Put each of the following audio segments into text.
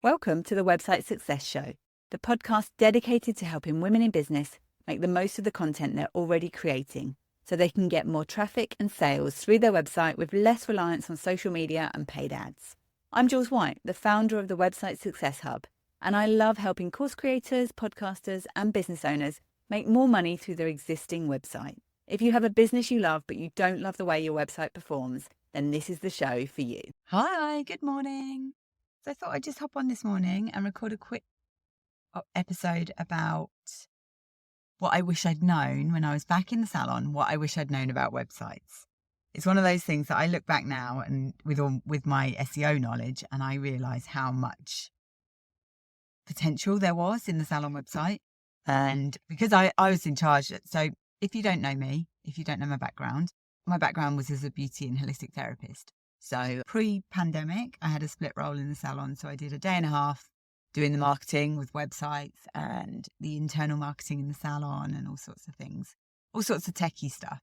Welcome to the Website Success Show, the podcast dedicated to helping women in business make the most of the content they're already creating so they can get more traffic and sales through their website with less reliance on social media and paid ads. I'm Jules White, the founder of the Website Success Hub, and I love helping course creators, podcasters, and business owners make more money through their existing website. If you have a business you love but you don't love the way your website performs, then this is the show for you. Hi, good morning. So I thought I'd just hop on this morning and record a quick episode about what I wish I'd known when I was back in the salon, what I wish I'd known about websites. It's one of those things that I look back now and with my SEO knowledge, and I realise how much potential there was in the salon website. And because I was in charge, so if you don't know me, if you don't know my background was as a beauty and holistic therapist. So pre-pandemic, I had a split role in the salon. So I did a day and a half doing the marketing with websites and the internal marketing in the salon and all sorts of things, all sorts of techie stuff.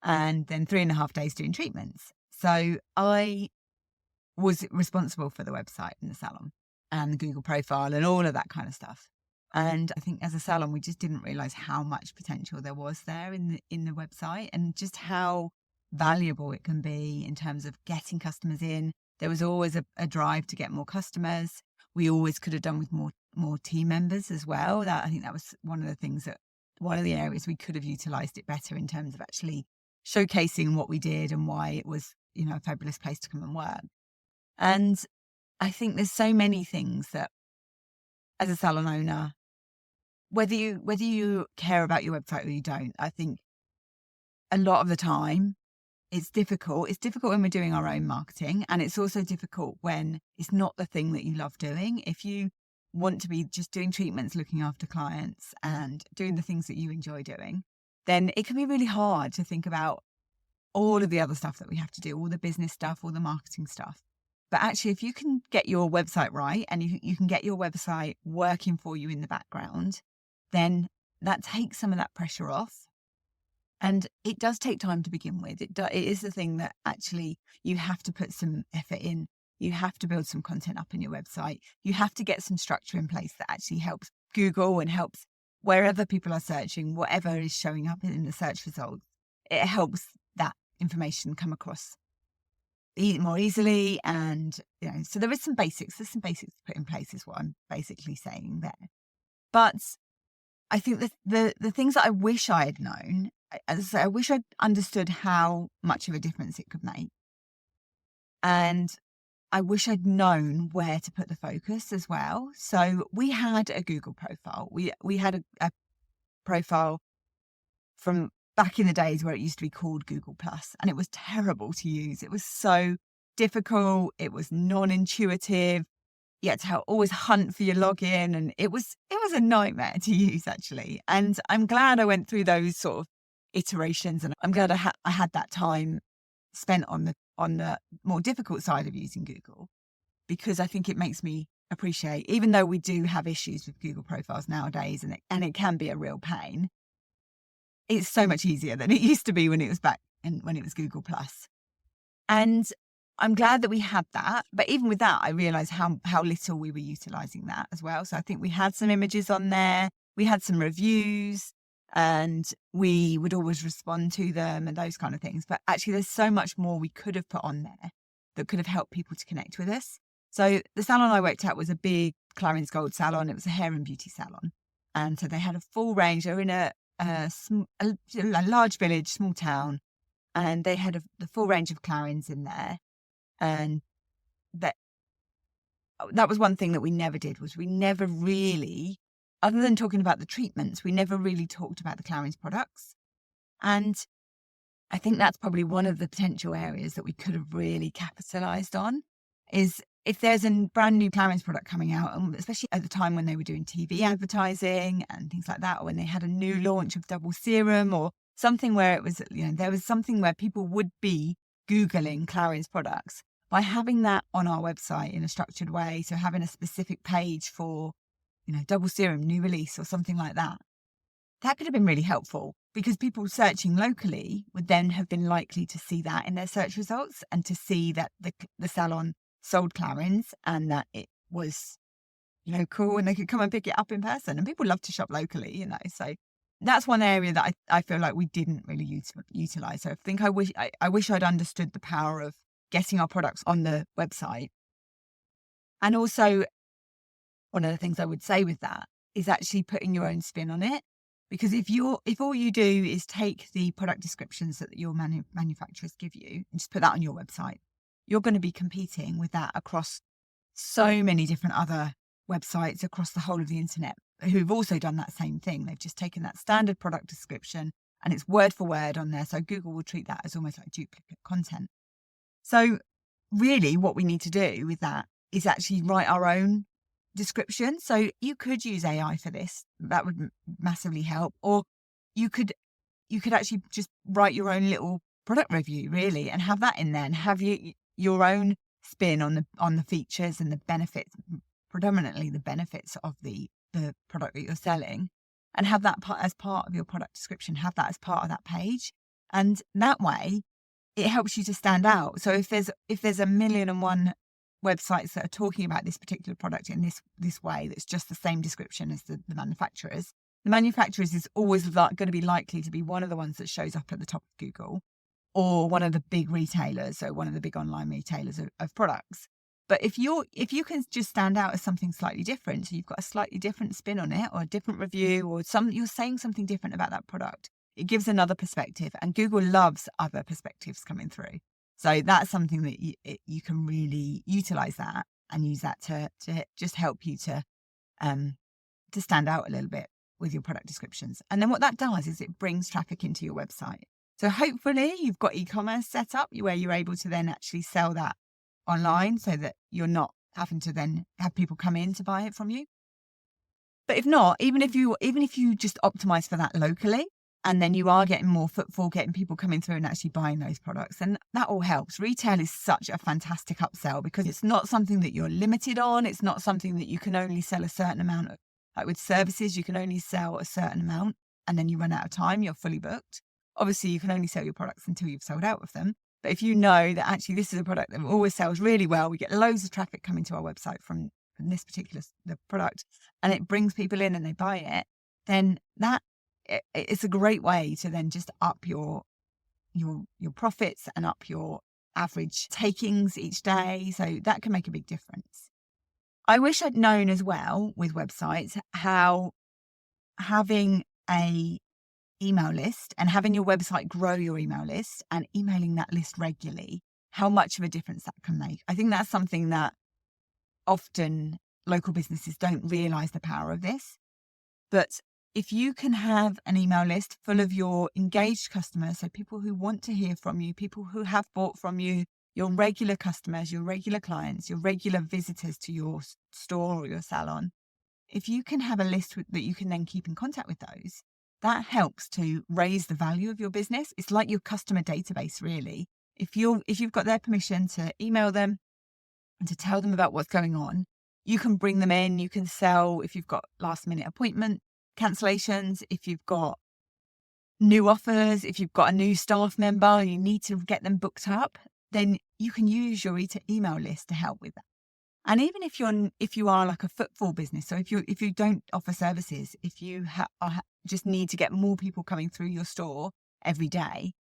And then 3.5 days doing treatments. So I was responsible for the website in the salon and the Google profile and all of that kind of stuff. And I think as a salon, we just didn't realize how much potential there was there in the website and just how valuable it can be in terms of getting customers in. There was always a drive to get more customers. We always could have done with more team members as well. I think that was one of the areas we could have utilized it better in terms of actually showcasing what we did and why it was, a fabulous place to come and work. And I think there's so many things that as a salon owner, whether you care about your website or you don't, I think a lot of the time it's difficult. It's difficult when we're doing our own marketing, and it's also difficult when it's not the thing that you love doing. If you want to be just doing treatments, looking after clients and doing the things that you enjoy doing, then it can be really hard to think about all of the other stuff that we have to do, all the business stuff, all the marketing stuff. But actually, if you can get your website right and you can get your website working for you in the background, then that takes some of that pressure off. And it does take time to begin with. It is the thing that actually you have to put some effort in. You have to build some content up in your website. You have to get some structure in place that actually helps Google and helps wherever people are searching, whatever is showing up in the search results. It helps that information come across more easily. And, so there is some basics. There's some basics to put in place is what I'm basically saying there. But I think the things that I wish I had known, as I say, I wish I'd understood how much of a difference it could make. And I wish I'd known where to put the focus as well. So we had a Google profile. We had a profile from back in the days where it used to be called Google Plus, and it was terrible to use. It was so difficult. It was non-intuitive. You had to always hunt for your login, and it was a nightmare to use actually. And I'm glad I went through those sort of iterations, and I'm glad I had that time spent on the more difficult side of using Google, because I think it makes me appreciate, even though we do have issues with Google profiles nowadays, and it can be a real pain, it's so much easier than it used to be when it was back and when it was Google Plus. And I'm glad that we had that. But even with that, I realized how little we were utilizing that as well. So I think we had some images on there. We had some reviews, and we would always respond to them and those kind of things. But actually, there's so much more we could have put on there that could have helped people to connect with us. So the salon I worked at was a big Clarins Gold salon. It was a hair and beauty salon. And so they had a full range. They were in a large village, small town, and they had the full range of Clarins in there. And that was one thing that we never did, was we never really, other than talking about the treatments, we never really talked about the Clarins products. And I think that's probably one of the potential areas that we could have really capitalized on, is if there's a brand new Clarins product coming out, and especially at the time when they were doing TV advertising and things like that, or when they had a new launch of double serum or something where it was, there was something where people would be Googling Clarins products, by having that on our website in a structured way. So having a specific page for, double serum, new release or something like that, that could have been really helpful, because people searching locally would then have been likely to see that in their search results and to see that the salon sold Clarins and that it was, cool, and they could come and pick it up in person. And people love to shop locally, so that's one area that I feel like we didn't really utilize. So I think I wish I'd understood the power of getting our products on the website. And also, one of the things I would say with that is actually putting your own spin on it. Because if all you do is take the product descriptions that your manufacturers give you and just put that on your website, you're going to be competing with that across so many different other websites across the whole of the internet who've also done that same thing. They've just taken that standard product description and it's word for word on there. So Google will treat that as almost like duplicate content. So really what we need to do with that is actually write our own description. So you could use AI for this. That would massively help. Or you could actually just write your own little product review, really, and have that in there and have your own spin on the features and the benefits, predominantly the benefits of the product that you're selling, and have that as part of your product description, have that as part of that page. And that way it helps you to stand out. So if there's 1,000,001 websites that are talking about this particular product in this way, that's just the same description as the manufacturers, is always going to be likely to be one of the ones that shows up at the top of Google, or one of the big retailers, so one of the big online retailers of products. But if you can just stand out as something slightly different, so you've got a slightly different spin on it, or a different review, or you're saying something different about that product, it gives another perspective, and Google loves other perspectives coming through. So that's something that you can really utilize that and use that to just help you to stand out a little bit with your product descriptions. And then what that does is it brings traffic into your website. So hopefully you've got e-commerce set up where you're able to then actually sell that online, so that you're not having to then have people come in to buy it from you. But if not, even if you just optimize for that locally, and then you are getting more footfall, getting people coming through and actually buying those products, and that all helps. Retail is such a fantastic upsell because it's not something that you're limited on. It's not something that you can only sell a certain amount of. Like with services, you can only sell a certain amount and then you run out of time, you're fully booked. Obviously, you can only sell your products until you've sold out of them. But if you know that actually this is a product that always sells really well, we get loads of traffic coming to our website from this particular product, and it brings people in and they buy it, then it's a great way to then just up your profits and up your average takings each day. So that can make a big difference. I wish I'd known as well with websites how having a email list and having your website grow your email list and emailing that list regularly, how much of a difference that can make. I think that's something that often local businesses don't realize the power of this. But if you can have an email list full of your engaged customers, so people who want to hear from you, people who have bought from you, your regular customers, your regular clients, your regular visitors to your store or your salon, if you can have a list that you can then keep in contact with those, that helps to raise the value of your business. It's like your customer database, really. If you've got their permission to email them and to tell them about what's going on, you can bring them in, you can sell if you've got last minute appointment cancellations, if you've got new offers, if you've got a new staff member, you need to get them booked up, then you can use your email list to help with that. And even if you are like a footfall business, so if you don't offer services, if you just need to get more people coming through your store every day,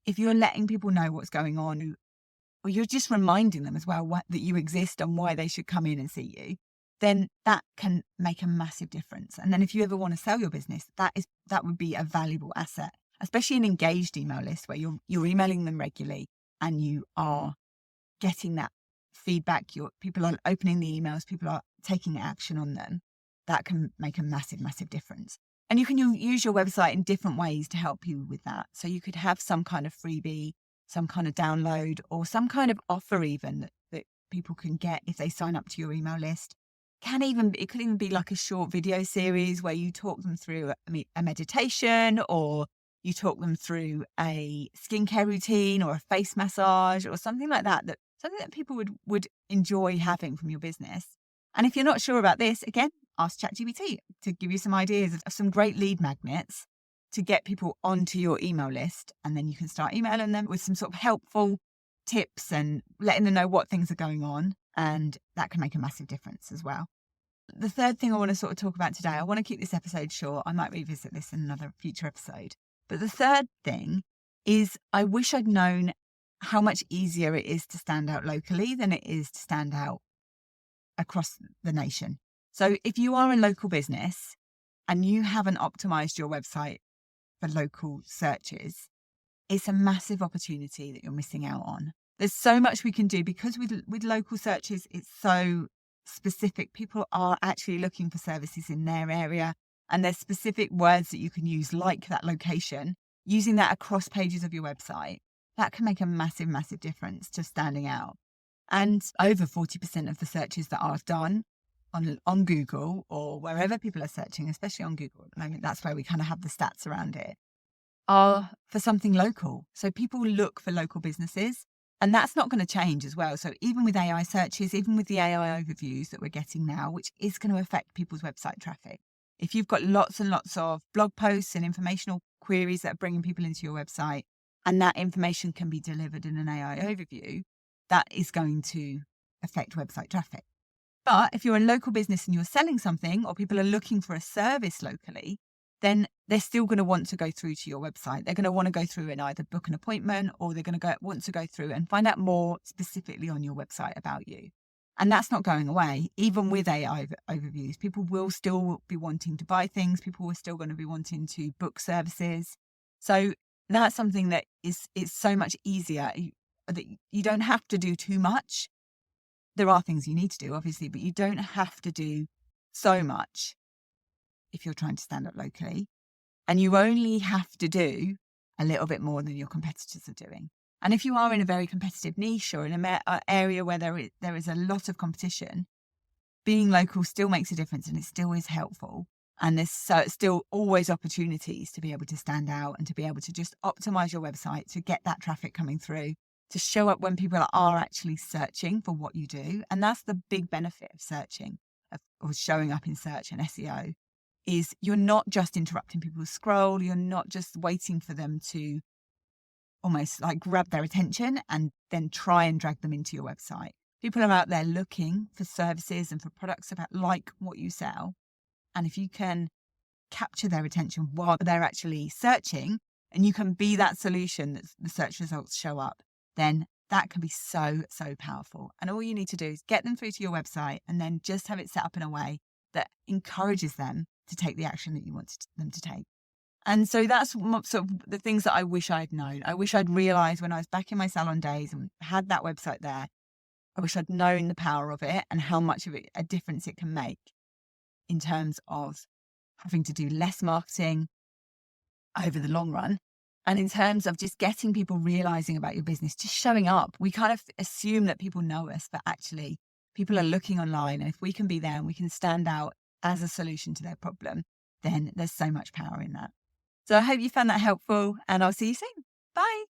if you're letting people know what's going on, or you're just reminding them as well that you exist and why they should come in and see you, then that can make a massive difference. And then if you ever want to sell your business, that would be a valuable asset, especially an engaged email list where you're emailing them regularly and you are getting that feedback. People are opening the emails, people are taking action on them. That can make a massive, massive difference. And you can use your website in different ways to help you with that. So you could have some kind of freebie, some kind of download, or some kind of offer even that people can get if they sign up to your email list. It could even be like a short video series where you talk them through a meditation, or you talk them through a skincare routine or a face massage or something like that, something that people would enjoy having from your business. And if you're not sure about this, again, ask ChatGPT to give you some ideas of some great lead magnets to get people onto your email list. And then you can start emailing them with some sort of helpful tips and letting them know what things are going on. And that can make a massive difference as well. The third thing I want to sort of talk about today, I want to keep this episode short. I might revisit this in another future episode. But the third thing is I wish I'd known how much easier it is to stand out locally than it is to stand out across the nation. So if you are a local business and you haven't optimized your website for local searches, it's a massive opportunity that you're missing out on. There's so much we can do because with local searches, it's so specific. People are actually looking for services in their area, and there's specific words that you can use, like that location, using that across pages of your website. That can make a massive, massive difference to standing out. And over 40% of the searches that are done on Google or wherever people are searching, especially on Google at the moment, that's where we kind of have the stats around it, are for something local. So people look for local businesses, and that's not going to change as well. So even with AI searches, even with the AI overviews that we're getting now, which is going to affect people's website traffic. If you've got lots and lots of blog posts and informational queries that are bringing people into your website, and that information can be delivered in an AI overview, that is going to affect website traffic. But if you're a local business and you're selling something, or people are looking for a service locally, then they're still going to want to go through to your website. They're going to want to go through and either book an appointment, or they're going to want to go through and find out more specifically on your website about you. And that's not going away. Even with AI overviews, people will still be wanting to buy things. People are still going to be wanting to book services. So that's something that it's so much easier. That you don't have to do too much. There are things you need to do, obviously, but you don't have to do so much if you're trying to stand up locally. And you only have to do a little bit more than your competitors are doing. And if you are in a very competitive niche or in an area where there is a lot of competition, being local still makes a difference, and it still is helpful. And there's still always opportunities to be able to stand out and to be able to just optimize your website to get that traffic coming through, to show up when people are actually searching for what you do. And that's the big benefit of searching, or showing up in search and SEO, is you're not just interrupting people's scroll. You're not just waiting for them to almost like grab their attention and then try and drag them into your website. People are out there looking for services and for products about like what you sell. And if you can capture their attention while they're actually searching, and you can be that solution that the search results show up, then that can be so, so powerful. And all you need to do is get them through to your website and then just have it set up in a way that encourages them to take the action that you want them to take. And so that's sort of the things that I wish I'd known. I wish I'd realized when I was back in my salon days and had that website there, I wish I'd known the power of it and how much of a difference it can make in terms of having to do less marketing over the long run. And in terms of just getting people realizing about your business, just showing up. We kind of assume that people know us, but actually people are looking online. And if we can be there and we can stand out as a solution to their problem, then there's so much power in that. So I hope you found that helpful, and I'll see you soon. Bye.